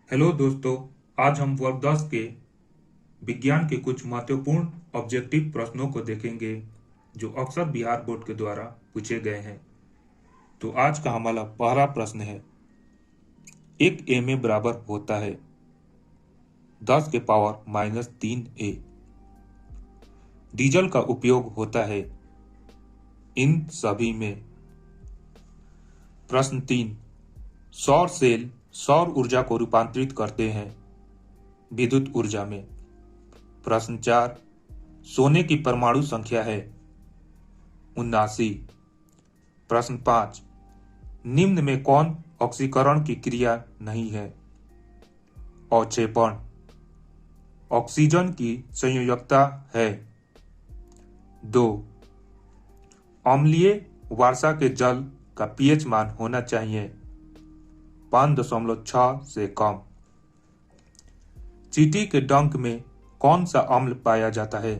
Hello दोस्तों। आज हम वर्ग 10 के विज्ञान के कुछ महत्वपूर्ण ऑब्जेक्टिव प्रश्नों को देखेंगे जो अक्सर बिहार बोर्ड के द्वारा पूछे गए हैं। तो आज का हमारा पहला प्रश्न है, एक एम ए बराबर होता है 10 के पावर -3 ए। डीजल का उपयोग होता है इन सभी में। प्रश्न 3, सौर सेल सौर ऊर्जा को रूपांतरित करते हैं विद्युत ऊर्जा में। प्रश्न 4, सोने की परमाणु संख्या है 79। प्रश्न 5, निम्न में कौन ऑक्सीकरण की क्रिया नहीं है? अवक्षेपण। ऑक्सीजन की संयोजकता है 2। अम्लीय वर्षा के जल का पीएच मान होना चाहिए 5.6 से कम। चींटी के डंक में कौन सा अम्ल पाया जाता है?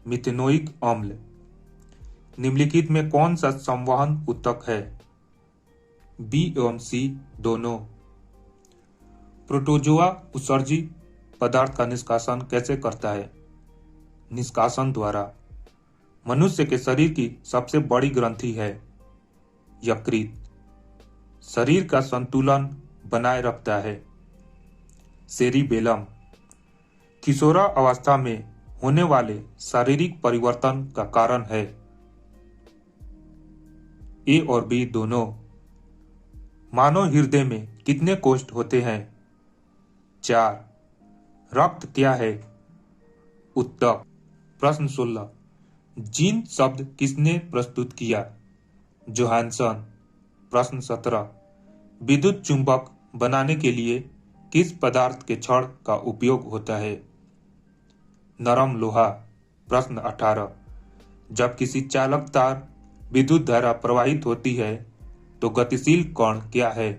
मिथेनोइक अम्ल। निम्नलिखित में कौन सा संवहन ऊतक है? बी एवं सी दोनों। प्रोटोजोआ उत्सर्जी पदार्थ का निष्कासन कैसे करता है? निष्कासन द्वारा। मनुष्य के शरीर की सबसे बड़ी ग्रंथि है यकृत। शरीर का संतुलन बनाए रखता है सेरिबेलम। किशोरा अवस्था में होने वाले शारीरिक परिवर्तन का कारण है ए और बी दोनों। मानव हृदय में कितने कोष्ठ होते हैं? 4। रक्त क्या है? ऊतक। प्रश्न 16, जीन शब्द किसने प्रस्तुत किया? जोहानसन। प्रश्न 17, विद्युत चुंबक बनाने के लिए किस पदार्थ के छड़ का उपयोग होता है? नरम लोहा। प्रश्न 18, जब किसी चालक तार विद्युत धारा प्रवाहित होती है तो गतिशील कण क्या है?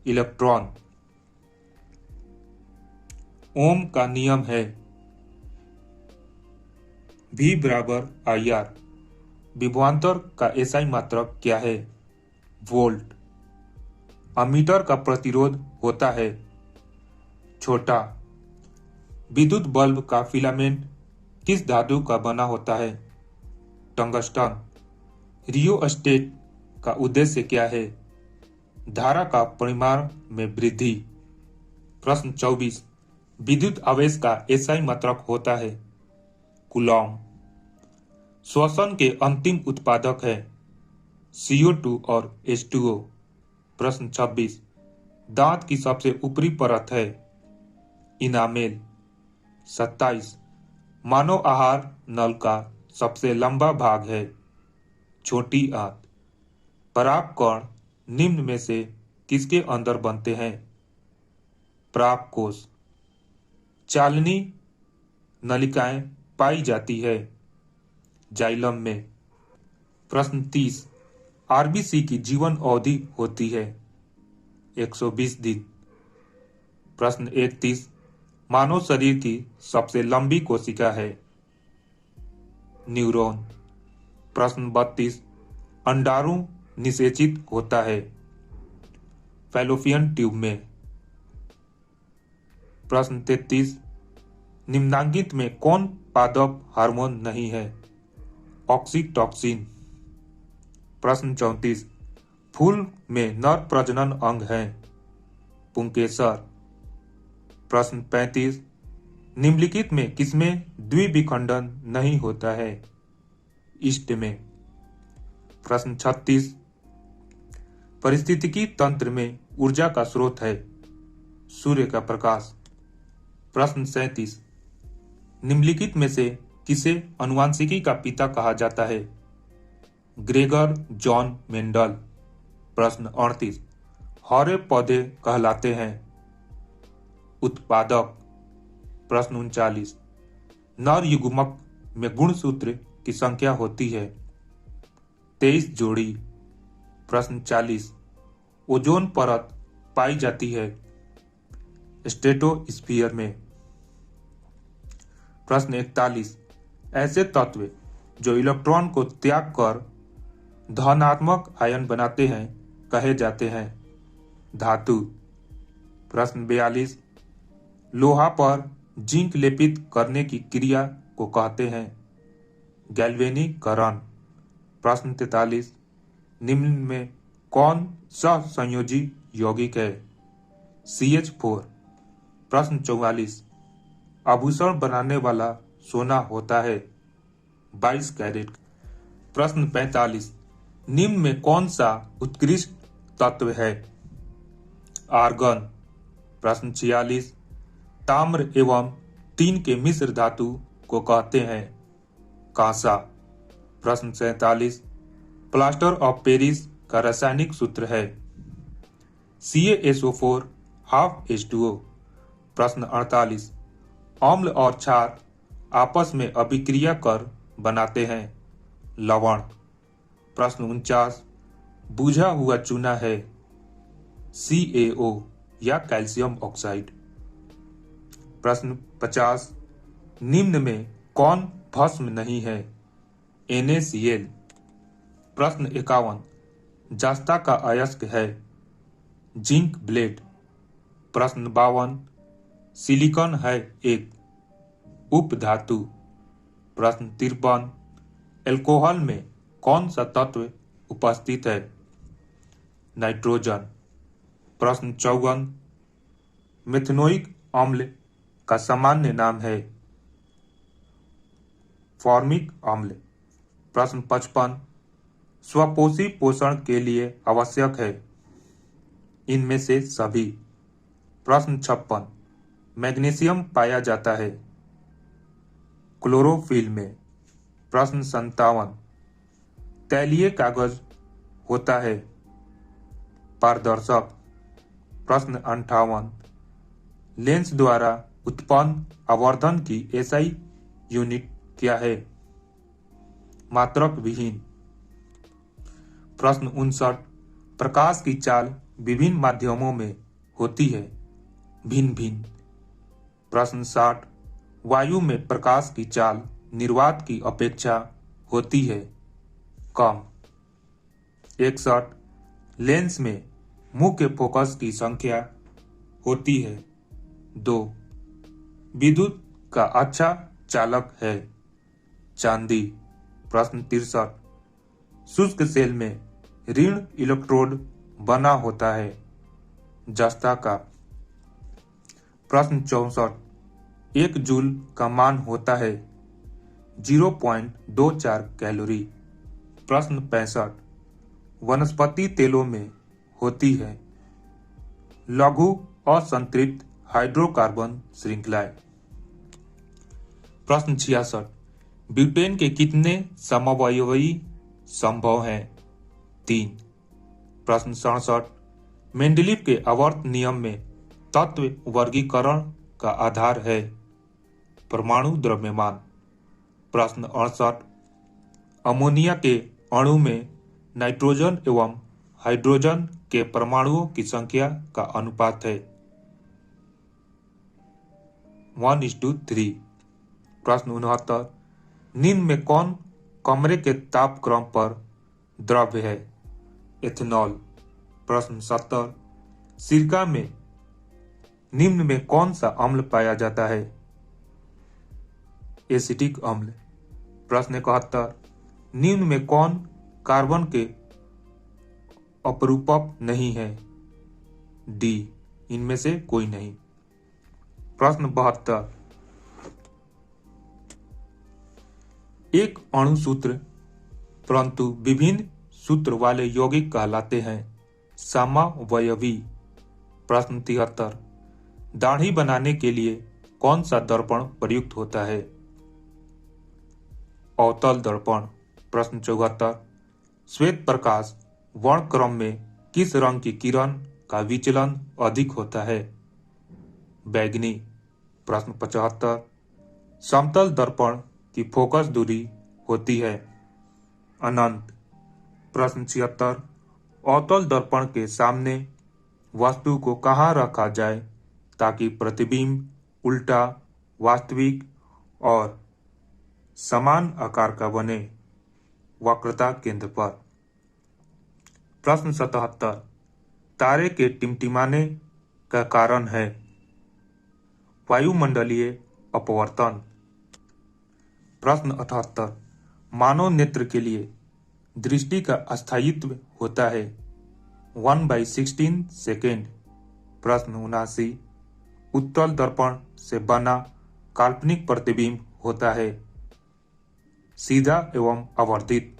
इलेक्ट्रॉन। ओम का नियम है V बराबर IR। विभवांतर का एसआई मात्रक क्या है? वोल्ट। अमीटर का प्रतिरोध होता है छोटा। विद्युत बल्ब का फिलामेंट किस धातु का बना होता है? टंगस्टन। रियोस्टेट का उद्देश्य क्या है? धारा का परिमाण में वृद्धि। प्रश्न 24, विद्युत आवेश का एसआई मात्रक होता है कूलॉम। श्वसन के अंतिम उत्पादक है CO2 और H2O। प्रश्न 26, दांत की सबसे ऊपरी परत है इनामेल। 27, मानव आहार नल का सबसे लंबा भाग है छोटी आंत। परागकण निम्न में से किसके अंदर बनते हैं? प्राप्त चालनी नलिकाएं पाई जाती है जाइलम में। प्रश्न 30, आरबीसी की जीवन अवधि होती है 120 दिन। प्रश्न 31, मानव शरीर की सबसे लंबी कोशिका है न्यूरॉन। प्रश्न 32, अंडाणु निषेचित होता है फैलोपियन ट्यूब में। प्रश्न 33, निम्नांकित में कौन पादप हार्मोन नहीं है? ऑक्सीटॉसिन। प्रश्न 34, फूल में नर प्रजनन अंग है पुंकेसर। प्रश्न 35, निम्नलिखित में किसमें द्विविखंडन नहीं होता है? ईस्ट में। प्रश्न 36, पारिस्थितिकी तंत्र में ऊर्जा का स्रोत है सूर्य का प्रकाश। प्रश्न 37, निम्नलिखित में से किसे अनुवांशिकी का पिता कहा जाता है? Gregor John Mendel. प्रश्न 38, हरे पौधे कहलाते हैं उत्पादक। प्रश्न 39, नर युग्मक में गुणसूत्र की संख्या होती है 23 जोड़ी। प्रश्न 40, ओजोन परत पाई जाती है स्ट्रेटोस्फीयर में। प्रश्न 41, ऐसे तत्व जो इलेक्ट्रॉन को त्याग कर धनात्मक आयन बनाते हैं कहे जाते हैं धातु। प्रश्न 42, लोहा पर जिंक लेपित करने की क्रिया को कहते हैं गैल्वेनीकरण। प्रश्न 43, निम्न में कौन सहसंयोजी यौगिक है CH4। प्रश्न 44, आभूषण बनाने वाला सोना होता है 22 कैरेट। प्रश्न 45, निम्न में कौन सा उत्कृष्ट तत्व है आर्गन। प्रश्न 46, ताम्र एवं टीन के मिश्र धातु को कहते हैं कांसा। प्रश्न 47, प्लास्टर ऑफ पेरिस का रासायनिक सूत्र है CaSO4 हाफ H2O। प्रश्न 48, अम्ल और क्षार आपस में अभिक्रिया कर बनाते हैं लवण। प्रश्न 49, बुझा हुआ चूना है CaO या कैल्शियम ऑक्साइड। प्रश्न 50, निम्न में कौन भस्म नहीं है NaCl। प्रश्न 51, जस्ता का अयस्क है जिंक ब्लेड। प्रश्न 52, सिलिकॉन है एक उपधातु। प्रश्न 53, एल्कोहल में कौन सा तत्व उपस्थित है नाइट्रोजन। प्रश्न 54, मेथनोइक अम्ल का सामान्य नाम है फॉर्मिक अम्ल। प्रश्न 55, स्वपोषी पोषण के लिए आवश्यक है इनमें से सभी। प्रश्न 56, मैग्नीशियम पाया जाता है क्लोरोफिल में। प्रश्न 57, तैलीय कागज होता है पारदर्शक। प्रश्न 58, लेंस द्वारा उत्पन्न आवर्धन की SI यूनिट क्या है मात्रक विहीन। प्रश्न 59, प्रकाश की चाल विभिन्न माध्यमों में होती है भिन्न भिन्न। प्रश्न 60, वायु में प्रकाश की चाल निर्वात की अपेक्षा होती है कम। 61, लेंस में मुख्य फोकस की संख्या होती है 2। विद्युत का अच्छा चालक है चांदी। प्रश्न 63, शुष्क सेल में ऋण इलेक्ट्रोड बना होता है जस्ता का। प्रश्न 64, 1 जूल का मान होता है 0.24 कैलोरी। प्रश्न 65, वनस्पति तेलों में होती है लघु असंतृप्त हाइड्रोकार्बन श्रृंखलाएं। प्रश्न 66, ब्यूटेन के कितने समअवयवी संभव हैं 3। प्रश्न 67, मेंडलीव के आवर्त नियम में तत्व वर्गीकरण का आधार है परमाणु द्रव्यमान। प्रश्न 68, अमोनिया के अणु में नाइट्रोजन एवं हाइड्रोजन के परमाणुओं की संख्या का अनुपात है 1:3। प्रश्न 69, निम्न में कौन कमरे के तापक्रम पर द्रव्य है एथेनॉल। प्रश्न 70, सिरका में निम्न में कौन सा अम्ल पाया जाता है एसिटिक अम्ल। प्रश्न 71, निम्न में कौन कार्बन के अपरूपक नहीं है डी, इनमें से कोई नहीं। प्रश्न 72, एक अणुसूत्र परंतु विभिन्न सूत्र वाले यौगिक कहलाते हैं समअवयवी। प्रश्न 73, दाढ़ी बनाने के लिए कौन सा दर्पण प्रयुक्त होता है अवतल दर्पण। प्रश्न 74, श्वेत प्रकाश वर्णक्रम में किस रंग की किरण का विचलन अधिक होता है बैगनी। प्रश्न 75, समतल दर्पण की फोकस दूरी होती है अनंत। प्रश्न 76, अवतल दर्पण के सामने वस्तु को कहाँ रखा जाए ताकि प्रतिबिंब उल्टा वास्तविक और समान आकार का बने वक्रता केंद्र पर। प्रश्न 77, तारे के टिमटिमाने का कारण है? वायुमंडलीय अपवर्तन। प्रश्न 78। मानव नेत्र के लिए दृष्टि का स्थायित्व होता है 1/16 सेकेंड। प्रश्न 79। उत्तल दर्पण से बना काल्पनिक प्रतिबिंब होता है सीधा एवं आवर्धित।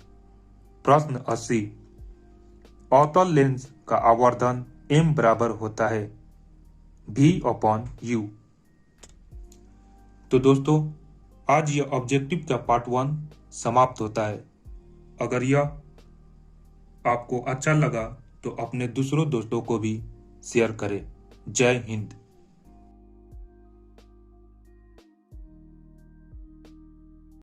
प्रश्न 80। अवतल लेंस का आवर्धन m बराबर होता है v/u। तो दोस्तों, आज यह ऑब्जेक्टिव का पार्ट 1 समाप्त होता है। अगर यह आपको अच्छा लगा तो अपने दूसरों दोस्तों को भी शेयर करें। जय हिंद।